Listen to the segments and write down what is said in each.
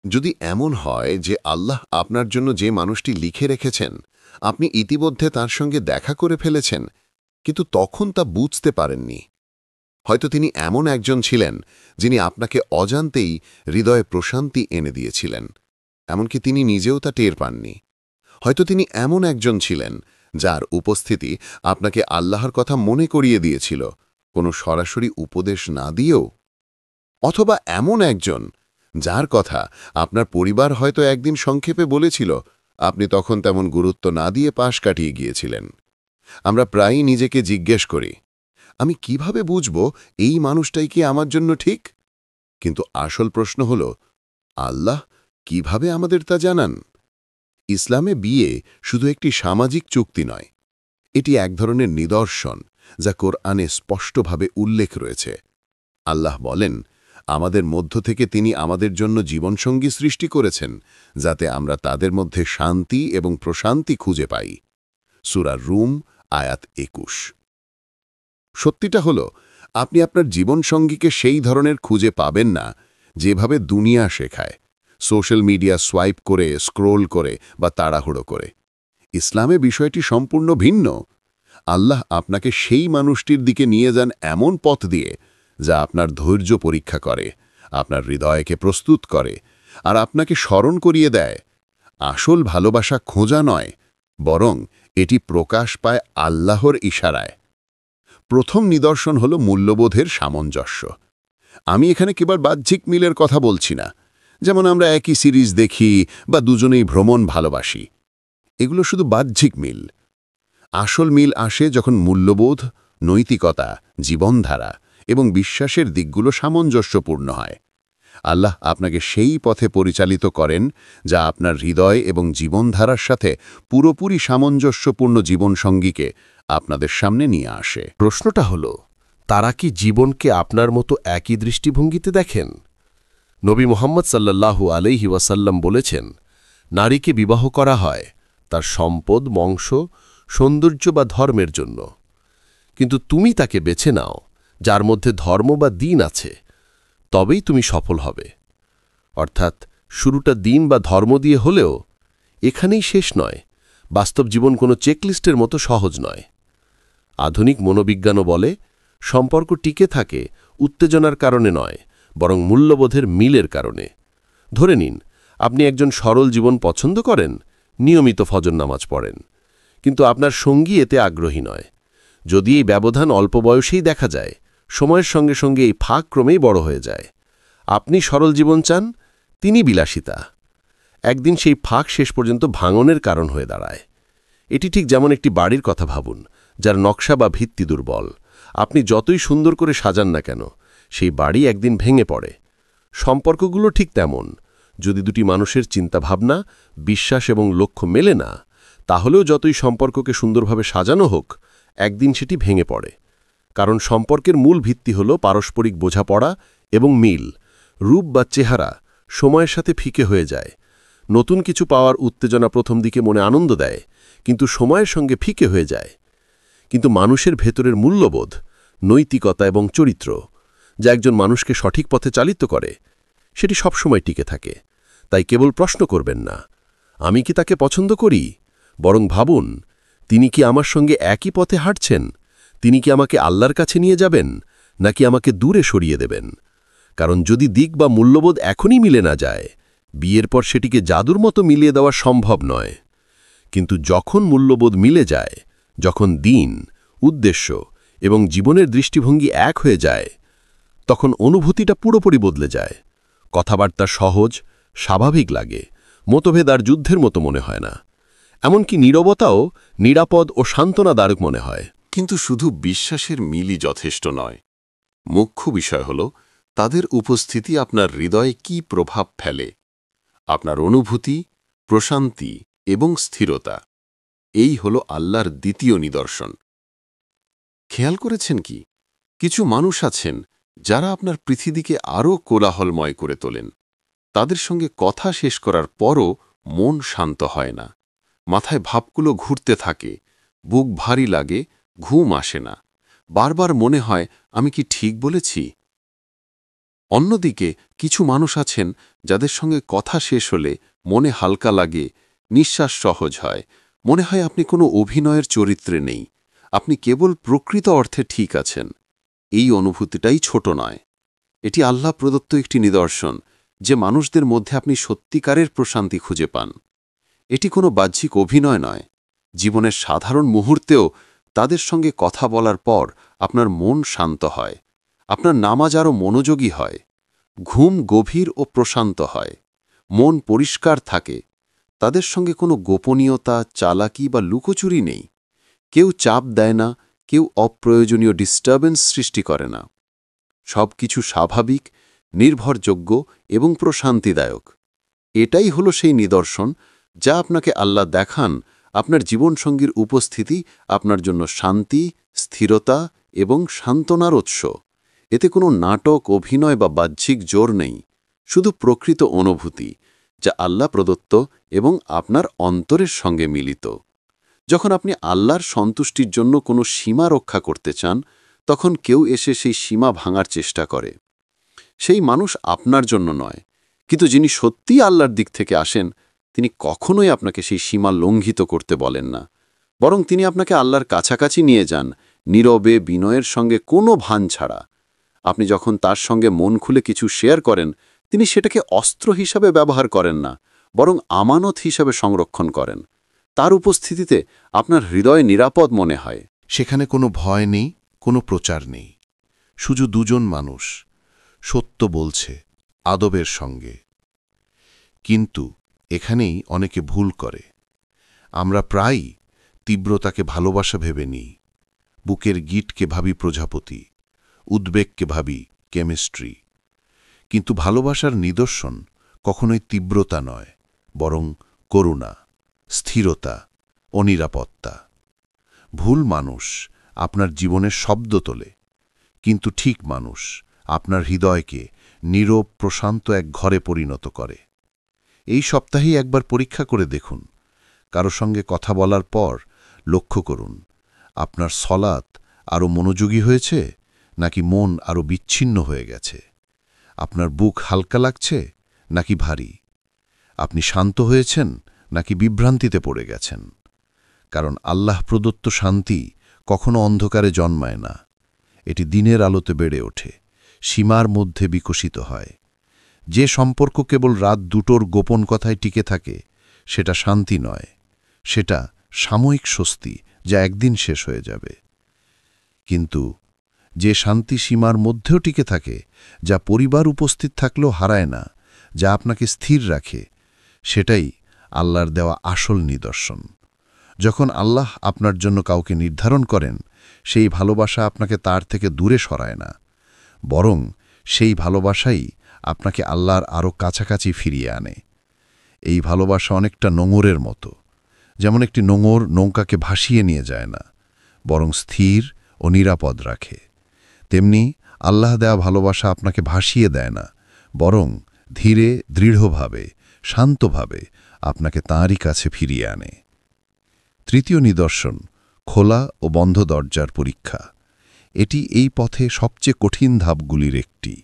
যদি এমন হয় যে আল্লাহ আপনার জন্য যে মানুষটি লিখে রেখেছেন আপনি ইতিমধ্যে তার সঙ্গে দেখা করে ফেলেছেন, কিন্তু তখন তা বুঝতে পারেননি। হয়তো তিনি এমন একজন ছিলেন যিনি আপনাকে অজান্তেই হৃদয়ে প্রশান্তি এনে দিয়েছিলেন, এমনকি তিনি নিজেও তা টের পাননি। হয়তো তিনি এমন একজন ছিলেন যার উপস্থিতি আপনাকে আল্লাহর কথা মনে করিয়ে দিয়েছিল, কোনো সরাসরি উপদেশ না দিয়েও। অথবা এমন একজন যার কথা আপনার পরিবার হয়তো একদিন সংক্ষেপে বলেছিল, আপনি তখন তেমন গুরুত্ব না দিয়ে পাশ কাটিয়ে গিয়েছিলেন। আমরা প্রায়ই নিজেকে জিজ্ঞেস করি, আমি কিভাবে বুঝব এই মানুষটাই কি আমার জন্য ঠিক? কিন্তু আসল প্রশ্ন হল, আল্লাহ কিভাবে আমাদের তা জানান? ইসলামে বিয়ে শুধু একটি সামাজিক চুক্তি নয়, এটি এক ধরনের নিদর্শন যা কোরআনে স্পষ্টভাবে উল্লেখ রয়েছে। আল্লাহ বলেন, আমাদের মধ্য থেকে তিনি আমাদের জন্য জীবনসঙ্গী সৃষ্টি করেছেন যাতে আমরা তাদের মধ্যে শান্তি এবং প্রশান্তি খুঁজে পাই। সূরা রুম আয়াত ২১। সত্যিটা হল, আপনি আপনার জীবনসঙ্গীকে সেই ধরনের খুঁজে পাবেন না যেভাবে দুনিয়া শেখায়, সোশ্যাল মিডিয়া সোয়াইপ করে, স্ক্রোল করে বা তাড়াহুড়ো করে। ইসলামে বিষয়টি সম্পূর্ণ ভিন্ন। আল্লাহ আপনাকে সেই মানুষটির দিকে নিয়ে যান এমন পথ দিয়ে যা আপনার ধৈর্য পরীক্ষা করে, আপনার হৃদয়কে প্রস্তুত করে, আর আপনাকে স্মরণ করিয়ে দেয় আসল ভালোবাসা খোঁজা নয়, বরং এটি প্রকাশ পায় আল্লাহর ইশারায়। প্রথম নিদর্শন হল মূল্যবোধের সামঞ্জস্য। আমি এখানে কেবল বাহ্যিক মিলের কথা বলছি না, যেমন আমরা একই সিরিজ দেখি বা দুজনেই ভ্রমণ ভালোবাসি। এগুলো শুধু বাহ্যিক মিল। আসল মিল আসে যখন মূল্যবোধ, নৈতিকতা, জীবনধারা এবং বিশ্বাসের দিকগুলো সামঞ্জস্যপূর্ণ হয়। আল্লাহ আপনাকে সেই পথে পরিচালিত করেন যা আপনার হৃদয় এবং জীবনধারার সাথে পুরোপুরি সামঞ্জস্যপূর্ণ জীবনসঙ্গীকে আপনাদের সামনে নিয়ে আসে। প্রশ্নটা হল, তারা কি জীবনকে আপনার মতো একই দৃষ্টিভঙ্গিতে দেখেন? নবী মুহাম্মদ সাল্লাল্লাহু আলাইহি ওয়াসাল্লাম বলেছেন, নারীকে বিবাহ করা হয় তার সম্পদ, বংশ, সৌন্দর্য বা ধর্মের জন্য, কিন্তু তুমি তাকে বেছে নাও যার মধ্যে ধর্ম বা দ্বীন আছে, তবেই তুমি সফল হবে। অর্থাৎ শুরুটা দ্বীন বা ধর্ম দিয়ে হলেও এখানেই শেষ নয়। বাস্তব জীবন কোনো চেকলিস্টের মতো সহজ নয়। আধুনিক মনোবিজ্ঞানও বলে, সম্পর্ক টিকে থাকে উত্তেজনার কারণে নয়, বরং মূল্যবোধের মিলের কারণে। ধরে নিন, আপনি একজন সরল জীবন পছন্দ করেন, নিয়মিত ফজর নামাজ পড়েন, কিন্তু আপনার সঙ্গী এতে আগ্রহী নয়। যদি এই ব্যবধান অল্প বয়সেই দেখা যায়, সময়ের সঙ্গে সঙ্গে এই ফাঁক ক্রমেই বড় হয়ে যায়। আপনি সরল জীবন চান, তিনি বিলাসিতা। একদিন সেই ফাঁক শেষ পর্যন্ত ভাঙনের কারণ হয়ে দাঁড়ায়। এটি ঠিক যেমন একটি বাড়ির কথা ভাবুন, যার নকশা বা ভিত্তি দুর্বল। আপনি যতই সুন্দর করে সাজান না কেন, সেই বাড়ি একদিন ভেঙে পড়ে। সম্পর্কগুলো ঠিক তেমন। যদি দুটি মানুষের চিন্তাভাবনা, বিশ্বাস এবং লক্ষ্য মেলে না, তাহলেও যতই সম্পর্ককে সুন্দরভাবে সাজানো হোক, একদিন সেটি ভেঙে পড়ে। কারণ সম্পর্কের মূল ভিত্তি হল পারস্পরিক বোঝাপড়া এবং মিল। রূপ বা চেহারা সময়ের সাথে ফিকে হয়ে যায়। নতুন কিছু পাওয়ার উত্তেজনা প্রথম দিকে মনে আনন্দ দেয়, কিন্তু সময়ের সঙ্গে ফিকে হয়ে যায়। কিন্তু মানুষের ভেতরের মূল্যবোধ, নৈতিকতা এবং চরিত্র, যা একজন মানুষকে সঠিক পথে চালিত করে, সেটি সবসময় টিকে থাকে। তাই কেবল প্রশ্ন করবেন না, আমি কি তাকে পছন্দ করি, বরং ভাবুন, তিনি কি আমার সঙ্গে একই পথে হাঁটছেন? তিনি কি আমাকে আল্লাহর কাছে নিয়ে যাবেন, নাকি আমাকে দূরে সরিয়ে দেবেন? কারণ যদি দিক বা মূল্যবোধ এখনই মিলে না যায়, বিয়ের পর সেটিকে জাদুর মতো মিলিয়ে দেওয়া সম্ভব নয়। কিন্তু যখন মূল্যবোধ মিলে যায়, যখন দিন, উদ্দেশ্য এবং জীবনের দৃষ্টিভঙ্গি এক হয়ে যায়, তখন অনুভূতিটা পুরোপুরি বদলে যায়। কথাবার্তা সহজ, স্বাভাবিক লাগে, মতভেদ আর যুদ্ধের মতো মনে হয় না। এমনকি নীরবতাও নিরাপদ ও সান্ত্বনাদায়ক মনে হয়। কিন্তু শুধু বিশ্বাসের মিলই যথেষ্ট নয়। মুখ্য বিষয় হল তাদের উপস্থিতি আপনার হৃদয়ে কী প্রভাব ফেলে। আপনার অনুভূতি, প্রশান্তি এবং স্থিরতা, এই হল আল্লাহর দ্বিতীয় নিদর্শন। খেয়াল করেছেন কি, কিছু মানুষ আছেন যারা আপনার পৃথিবীকে আরও কোলাহলময় করে তোলেন। তাদের সঙ্গে কথা শেষ করার পরও মন শান্ত হয় না। মাথায় ভাবগুলো ঘুরতে থাকে, বুক ভারী লাগে, ঘুম আসে না। বারবার মনে হয়, আমি কি ঠিক বলেছি? অন্যদিকে কিছু মানুষ আছেন যাদের সঙ্গে কথা শেষ হলে মনে হালকা লাগে, নিঃশ্বাস সহজ হয়, মনে হয় আপনি কোনো অভিনয়ের চরিত্রে নেই, আপনি কেবল প্রকৃত অর্থে ঠিক আছেন। এই অনুভূতিটাই ছোট নয়, এটি আল্লাহ প্রদত্ত একটি নিদর্শন যে মানুষদের মধ্যে আপনি সত্যিকারের প্রশান্তি খুঁজে পান। এটি কোনো বাহ্যিক অভিনয় নয়, জীবনের সাধারণ মুহূর্তেও তাদের সঙ্গে কথা বলার পর আপনার মন শান্ত হয়, আপনার নামাজ আরও মনোযোগী হয়, ঘুম গভীর ও প্রশান্ত হয়, মন পরিষ্কার থাকে। তাদের সঙ্গে কোনো গোপনীয়তা, চালাকি বা লুকোচুরি নেই। কেউ চাপ দেয় না, কেউ অপ্রয়োজনীয় ডিস্টার্বেন্স সৃষ্টি করে না। সব কিছু স্বাভাবিক, নির্ভরযোগ্য এবং প্রশান্তিদায়ক। এটাই হলো সেই নিদর্শন যা আপনাকে আল্লাহ দেখান আপনার জীবনসঙ্গীর উপস্থিতি আপনার জন্য শান্তি, স্থিরতা এবং সান্ত্বনার উৎস। এতে কোনো নাটক, অভিনয় বা বাহ্যিক জোর নেই, শুধু প্রকৃত অনুভূতি যা আল্লাহ প্রদত্ত এবং আপনার অন্তরের সঙ্গে মিলিত। যখন আপনি আল্লাহর সন্তুষ্টির জন্য কোনো সীমা রক্ষা করতে চান, তখন কেউ এসে সেই সীমা ভাঙার চেষ্টা করে। সেই মানুষ আপনার জন্য নয়, কিন্তু যিনি সত্যিই আল্লাহর দিক থেকে আসেন, তিনি কখনোই আপনাকে সেই সীমা লঙ্ঘিত করতে বলেন না, বরং তিনি আপনাকে আল্লাহর কাছাকাছি নিয়ে যান, নীরবে, বিনয়ের সঙ্গে কোনো ভান ছাড়া। আপনি যখন তার সঙ্গে মন খুলে কিছু শেয়ার করেন, তিনি সেটাকে অস্ত্র হিসাবে ব্যবহার করেন না, বরং আমানত হিসাবে সংরক্ষণ করেন। তার উপস্থিতিতে আপনার হৃদয় নিরাপদ মনে হয়। সেখানে কোনো ভয় নেই, কোনো প্রচার নেই, শুধু দুজন মানুষ সত্য বলছে আদবের সঙ্গে। কিন্তু এখানেই অনেকে ভুল করে। আমরা প্রায়ই তীব্রতাকে ভালোবাসা ভেবে নিই, বুকের গিটকে ভাবি প্রজাপতি, উদ্বেগকে ভাবি কেমিস্ট্রি। কিন্তু ভালোবাসার নিদর্শন কখনোই তীব্রতা নয়, বরং করুণা, স্থিরতা ও নিরাপত্তা। ভুল মানুষ আপনার জীবনের শব্দ তোলে, কিন্তু ঠিক মানুষ আপনার হৃদয়কে নীরব, প্রশান্ত এক ঘরে পরিণত করে। এই সপ্তাহেই একবার পরীক্ষা করে দেখুন। কারো সঙ্গে কথা বলার পর লক্ষ্য করুন, আপনার সলাত আরও মনোযোগী হয়েছে নাকি মন আরও বিচ্ছিন্ন হয়ে গেছে। আপনার বুক হালকা লাগছে নাকি ভারী। আপনি শান্ত হয়েছেন নাকি বিভ্রান্তিতে পড়ে গেছেন। কারণ আল্লাহ প্রদত্ত শান্তি কখনো অন্ধকারে জন্মায় না, এটি দিনের আলোতে বেড়ে ওঠে, সীমার মধ্যে বিকশিত হয়। যে সম্পর্ক কেবল রাত দুটোর গোপন কথায় টিকে থাকে, সেটা শান্তি নয়, সেটা সাময়িক স্বস্তি যা একদিন শেষ হয়ে যাবে। কিন্তু যে শান্তি সীমার মধ্যেও টিকে থাকে, যা পরিবার উপস্থিত থাকলেও হারায় না, যা আপনাকে স্থির রাখে, সেটাই আল্লাহর দেওয়া আসল নিদর্শন। যখন আল্লাহ আপনার জন্য কাউকে নির্ধারণ করেন, সেই ভালোবাসা আপনাকে তার থেকে দূরে সরায় না, বরং সেই ভালোবাসাই আপনাকে আল্লাহর আরও কাছাকাছি ফিরিয়ে আনে। এই ভালোবাসা অনেকটা নোঙরের মতো। যেমন একটি নোঙর নৌকাকে ভাসিয়ে নিয়ে যায় না, বরং স্থির ও নিরাপদ রাখে, তেমনি আল্লাহ দেয়া ভালোবাসা আপনাকে ভাসিয়ে দেয় না, বরং ধীরে, দৃঢ়ভাবে, শান্তভাবে আপনাকে তাঁরই কাছে ফিরিয়ে আনে। তৃতীয় নিদর্শন, খোলা ও বন্ধ দরজার পরীক্ষা। এটি এই পথে সবচেয়ে কঠিন ধাপগুলির একটি।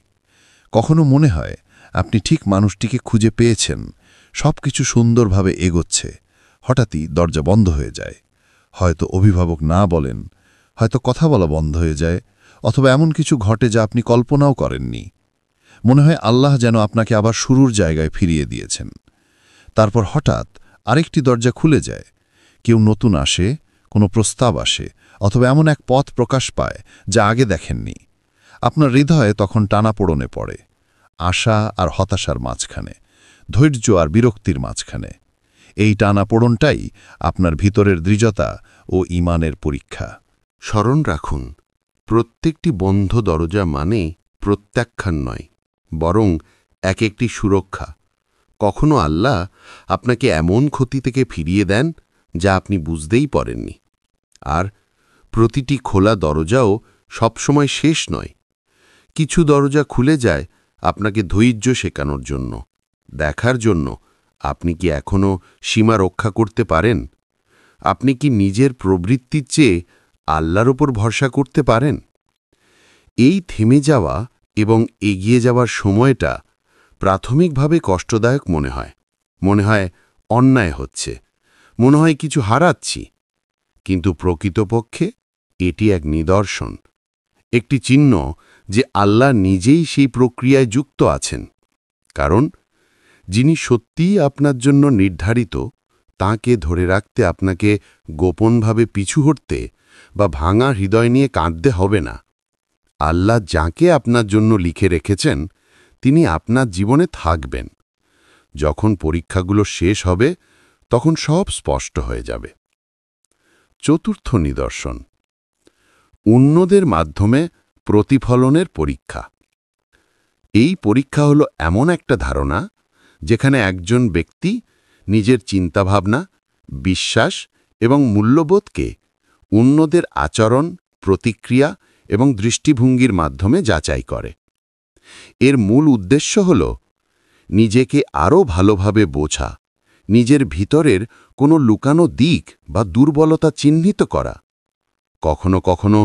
কখনো মনে হয় আপনি ঠিক মানুষটিকে খুঁজে পেয়েছেন, সবকিছু সুন্দরভাবে এগোচ্ছে, হঠাৎই দরজা বন্ধ হয়ে যায়। হয়তো অভিভাবক না বলেন, হয়তো কথা বলা বন্ধ হয়ে যায়, অথবা এমন কিছু ঘটে যা আপনি কল্পনাও করেননি। মনে হয় আল্লাহ যেন আপনাকে আবার শুরুর জায়গায় ফিরিয়ে দিয়েছেন। তারপর হঠাৎ আরেকটি দরজা খুলে যায়, কেউ নতুন আসে, কোনো প্রস্তাব আসে, অথবা এমন এক পথ প্রকাশ পায় যা আগে দেখেননি। আপনার হৃদয়ে তখন টানাপোড়নে পড়ে, আশা আর হতাশার মাঝখানে, ধৈর্য আর বিরক্তির মাঝখানে। এই টানাপোড়নটাই আপনার ভিতরের দৃঢ়তা ও ঈমানের পরীক্ষা। স্মরণ রাখুন, প্রত্যেকটি বন্ধ দরজা মানে প্রত্যাখ্যান নয়, বরং এক একটি সুরক্ষা। কখনো আল্লাহ আপনাকে এমন ক্ষতি থেকে ফিরিয়ে দেন যা আপনি বুঝতেই পারেননি। আর প্রতিটি খোলা দরজাও সবসময় শেষ নয়। কিছু দরজা খুলে যায় আপনাকে ধৈর্য শেখানোর জন্য, দেখার জন্য আপনি কি এখনও সীমা রক্ষা করতে পারেন। আপনি কি নিজের প্রবৃত্তির চেয়ে আল্লাহর ওপর ভরসা করতে পারেন। এই থেমে যাওয়া এবং এগিয়ে যাওয়ার সময়টা প্রাথমিকভাবে কষ্টদায়ক মনে হয় অন্যায় হচ্ছে, মনে হয় কিছু হারাচ্ছি। কিন্তু প্রকৃতপক্ষে এটি এক নিদর্শন, একটি চিহ্ন যে আল্লাহ নিজেই সেই প্রক্রিয়ায় যুক্ত আছেন। কারণ যিনি সত্যিই আপনার জন্য নির্ধারিত, তাঁকে ধরে রাখতে আপনাকে গোপনভাবে পিছু হটতে বা ভাঙা হৃদয় নিয়ে কাঁদতে হবে না। আল্লাহ যাকে আপনার জন্য লিখে রেখেছেন, তিনি আপনার জীবনে থাকবেন। যখন পরীক্ষাগুলো শেষ হবে, তখন সব স্পষ্ট হয়ে যাবে। চতুর্থ নিদর্শন, অন্যদের মাধ্যমে প্রতিফলনের পরীক্ষা। এই পরীক্ষা হলো এমন একটা ধারণা যেখানে একজন ব্যক্তি নিজের চিন্তাভাবনা, বিশ্বাস এবং মূল্যবোধকে অন্যদের আচরণ, প্রতিক্রিয়া এবং দৃষ্টিভঙ্গির মাধ্যমে যাচাই করে। এর মূল উদ্দেশ্য হল নিজেকে আরও ভালোভাবে বোঝা, নিজের ভিতরের কোনো লুকানো দিক বা দুর্বলতা চিহ্নিত করা। কখনো কখনো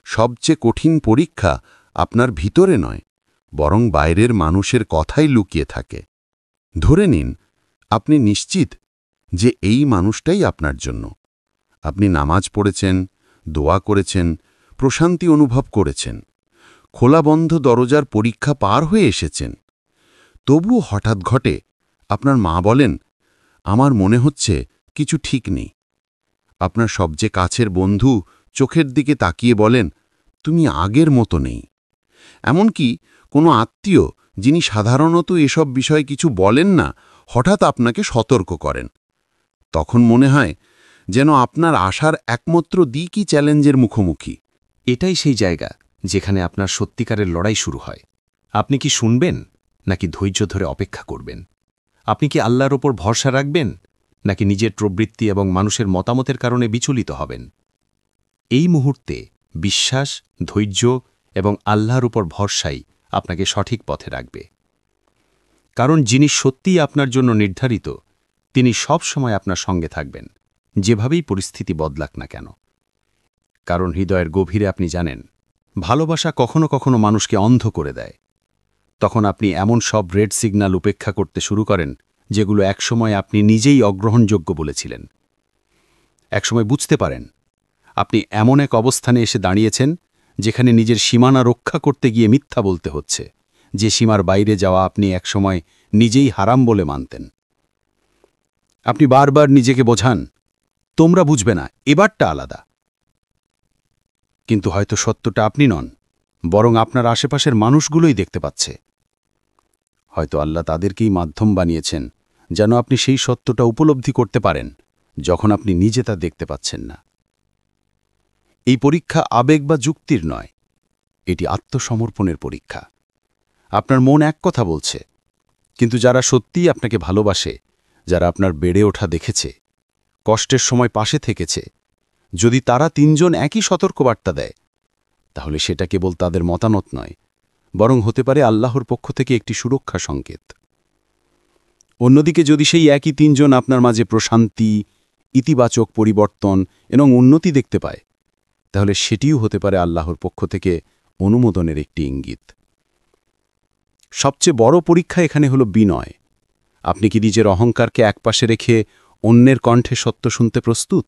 সবচেয়ে কঠিন পরীক্ষা আপনার ভিতরে নয়, বরং বাইরের মানুষের কথাই লুকিয়ে থাকে। ধরে নিন আপনি নিশ্চিত যে এই মানুষটাই আপনার জন্য। আপনি নামাজ পড়েছেন, দোয়া করেছেন, প্রশান্তি অনুভব করেছেন, খোলা বন্ধ দরজার পরীক্ষা পার হয়ে এসেছেন। তবুও হঠাৎ ঘটে, আপনার মা বলেন, আমার মনে হচ্ছে কিছু ঠিক নেই। আপনার সবচেয়ে কাছের বন্ধু চোখের দিকে তাকিয়ে বলেন, তুমি আগের মতো নেই। এমনকি কোনো আত্মীয়, যিনি সাধারণত এসব বিষয়ে কিছু বলেন না, হঠাৎ আপনাকে সতর্ক করেন। তখন মনে হয় যেন আপনার আশার একমাত্র দিকই চ্যালেঞ্জের মুখোমুখি। এটাই সেই জায়গা যেখানে আপনার সত্যিকারের লড়াই শুরু হয়। আপনি কি শুনবেন, নাকি ধৈর্য ধরে অপেক্ষা করবেন? আপনি কি আল্লাহর ওপর ভরসা রাখবেন, নাকি নিজের প্রবৃত্তি এবং মানুষের মতামতের কারণে বিচলিত হবেন? এই মুহূর্তে বিশ্বাস, ধৈর্য এবং আল্লাহর উপর ভরসাই আপনাকে সঠিক পথে রাখবে। কারণ যিনি সত্যিই আপনার জন্য নির্ধারিত, তিনি সব সময় আপনার সঙ্গে থাকবেন, যেভাবেই পরিস্থিতি বদলাক না কেন। কারণ হৃদয়ের গভীরে আপনি জানেন, ভালোবাসা কখনো কখনো মানুষকে অন্ধ করে দেয়। তখন আপনি এমন সব রেড সিগন্যাল উপেক্ষা করতে শুরু করেন, যেগুলো একসময় আপনি নিজেই অগ্রহণযোগ্য বলেছিলেন। একসময় বুঝতে পারেন আপনি এমন এক অবস্থানে এসে দাঁড়িয়েছেন যেখানে নিজের সীমানা রক্ষা করতে গিয়ে মিথ্যা বলতে হচ্ছে, যে সীমার বাইরে যাওয়া আপনি একসময় নিজেই হারাম বলে মানতেন। আপনি বারবার নিজেকে বোঝান, তোমরা বুঝবে না, এবারটা আলাদা। কিন্তু হয়তো সত্যটা আপনি নন, বরং আপনার আশেপাশের মানুষগুলোই দেখতে পাচ্ছে। হয়তো আল্লাহ তাদেরকেই মাধ্যম বানিয়েছেন যেন আপনি সেই সত্যটা উপলব্ধি করতে পারেন, যখন আপনি নিজে তা দেখতে পাচ্ছেন না। এই পরীক্ষা আবেগ বা যুক্তির নয়, এটি আত্মসমর্পণের পরীক্ষা। আপনার মন এক কথা বলছে, কিন্তু যারা সত্যিই আপনাকে ভালোবাসে, যারা আপনার বেড়ে ওঠা দেখেছে, কষ্টের সময় পাশে থেকেছে, যদি তারা তিনজন একই সতর্কবার্তা দেয়, তাহলে সেটা কেবল তাদের মতামত নয়, বরং হতে পারে আল্লাহর পক্ষ থেকে একটি সুরক্ষা সংকেত। অন্যদিকে যদি সেই একই তিনজন আপনার মাঝে প্রশান্তি, ইতিবাচক পরিবর্তন এবং উন্নতি দেখতে পায়, তাহলে সেটিও হতে পারে আল্লাহর পক্ষ থেকে অনুমোদনের একটি ইঙ্গিত। সবচেয়ে বড় পরীক্ষা এখানে হল বিনয়। আপনি কি নিজের অহংকারকে একপাশে রেখে অন্যের কণ্ঠে সত্য শুনতে প্রস্তুত?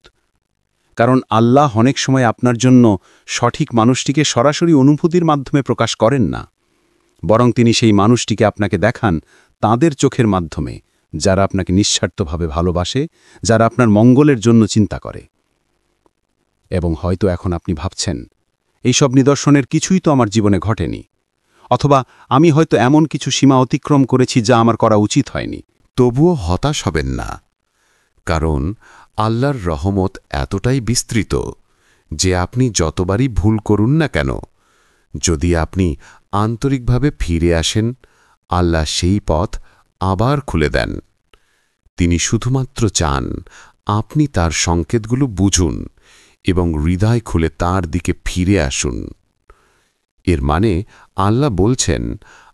কারণ আল্লাহ অনেক সময় আপনার জন্য সঠিক মানুষটিকে সরাসরি অনুভূতির মাধ্যমে প্রকাশ করেন না, বরং তিনি সেই মানুষটিকে আপনাকে দেখান তাদের চোখের মাধ্যমে, যারা আপনাকে নিঃস্বার্থভাবে ভালোবাসে, যারা আপনার মঙ্গলের জন্য চিন্তা করে। এবং হয়তো এখন আপনি ভাবছেন, এইসব নিদর্শনের কিছুই তো আমার জীবনে ঘটেনি, অথবা আমি হয়তো এমন কিছু সীমা অতিক্রম করেছি যা আমার করা উচিত হয়নি। তবুও হতাশ হবেন না, কারণ আল্লাহর রহমত এতটাই বিস্তৃত যে আপনি যতবারই ভুল করুন না কেন, যদি আপনি আন্তরিকভাবে ফিরে আসেন, আল্লাহ সেই পথ আবার খুলে দেন। তিনি শুধুমাত্র চান আপনি তার সংকেতগুলো বুঝুন এবং হৃদয় খুলে তার দিকে ফিরে আসুন। এর মানে আল্লাহ বলছেন,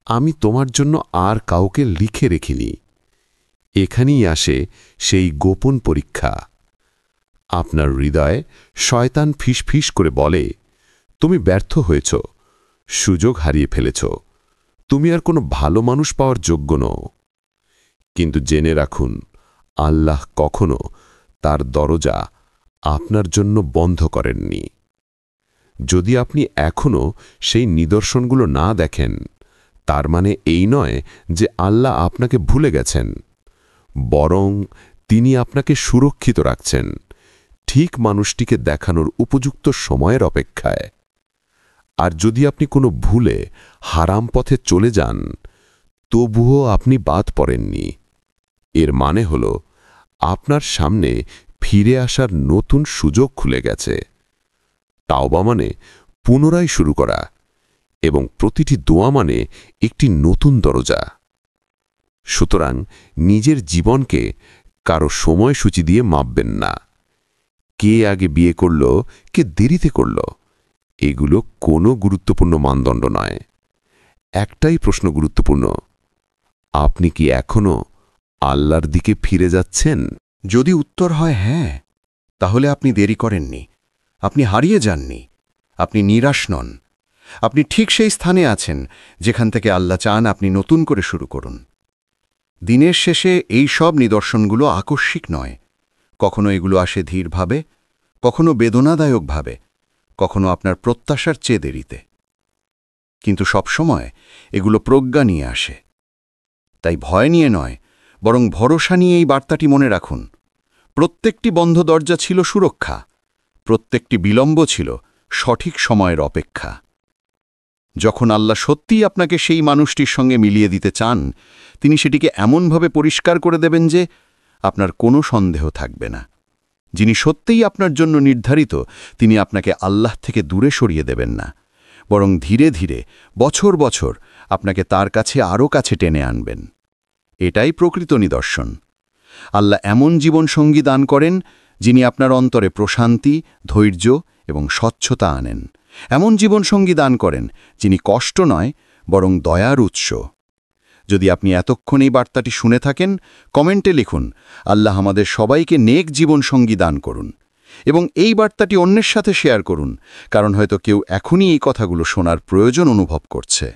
আমি তোমার জন্য আর কাউকে লিখে রেখিনি। এখানেই আসে সেই গোপন পরীক্ষা। আপনার হৃদয়ে শয়তান ফিসফিস করে বলে, তুমি ব্যর্থ হয়েছ, সুযোগ হারিয়ে ফেলেছ, তুমি আর কোনো ভালো মানুষ পাওয়ার যোগ্য নও। কিন্তু জেনে রাখুন, আল্লাহ কখনো তার দরজা আপনার জন্য বন্ধ করেননি। যদি আপনি এখনও সেই নিদর্শনগুলো না দেখেন, তার মানে এই নয় যে আল্লাহ আপনাকে ভুলে গেছেন, বরং তিনি আপনাকে সুরক্ষিত রাখছেন ঠিক মানুষটিকে দেখানোর উপযুক্ত সময়ের অপেক্ষায়। আর যদি আপনি কোনো ভুলে হারাম পথে চলে যান, তবুও আপনি বাদ পড়েননি। এর মানে হল আপনার সামনে ফিরে আসার নতুন সুযোগ খুলে গেছে। তাওবা মানে পুনরায় শুরু করা, এবং প্রতিটি দোয়া মানে একটি নতুন দরজা। সুতরাং নিজের জীবনকে কারো সময়সূচি দিয়ে মাপবেন না। কে আগে বিয়ে করল, কে দেরিতে করল, এগুলো কোনো গুরুত্বপূর্ণ মানদণ্ড নয়। একটাই প্রশ্ন গুরুত্বপূর্ণ: আপনি কি এখনো আল্লাহর দিকে ফিরে যাচ্ছেন? যদি উত্তর হয় হ্যাঁ, তাহলে আপনি দেরি করেননি, আপনি হারিয়ে যাননি, আপনি নিরাশ নন। আপনি ঠিক সেই স্থানে আছেন যেখান থেকে আল্লাহ চান আপনি নতুন করে শুরু করুন। দিনের শেষে এই সব নিদর্শনগুলো আকস্মিক নয়। কখনো এগুলো আসে ধীরভাবে, কখনো বেদনাদায়কভাবে, কখনো আপনার প্রত্যাশার চেয়ে দেরিতে। কিন্তু সবসময় এগুলো প্রজ্ঞা নিয়ে আসে। তাই ভয় নিয়ে নয়, বরং ভরসা নিয়ে এই বার্তাটি মনে রাখুন। প্রত্যেকটি বন্ধ দরজা ছিল সুরক্ষা, প্রত্যেকটি বিলম্ব ছিল সঠিক সময়ের অপেক্ষা। যখন আল্লাহ সত্যিই আপনাকে সেই মানুষটির সঙ্গে মিলিয়ে দিতে চান, তিনি সেটিকে এমনভাবে পরিষ্কার করে দেবেন যে আপনার কোনো সন্দেহ থাকবে না। যিনি সত্যিই আপনার জন্য নির্ধারিত, তিনি আপনাকে আল্লাহ থেকে দূরে সরিয়ে দেবেন না, বরং ধীরে ধীরে বছর বছর আপনাকে তার কাছে আরও কাছে টেনে আনবেন। এটাই প্রকৃত নিদর্শন। আল্লাহ এমন জীবনসঙ্গী দান করেন যিনি আপনার অন্তরে প্রশান্তি, ধৈর্য এবং স্বচ্ছতা আনেন। এমন জীবনসঙ্গী দান করেন যিনি কষ্ট নয়, বরং দয়ার উৎস। যদি আপনি এতক্ষণ এই বার্তাটি শুনে থাকেন, কমেন্টে লিখুন, আল্লাহ আমাদের সবাইকে নেক জীবনসঙ্গী দান করুন। এবং এই বার্তাটি অন্যের সাথে শেয়ার করুন, কারণ হয়তো কেউ এখনই এই কথাগুলো শোনার প্রয়োজন অনুভব করছে।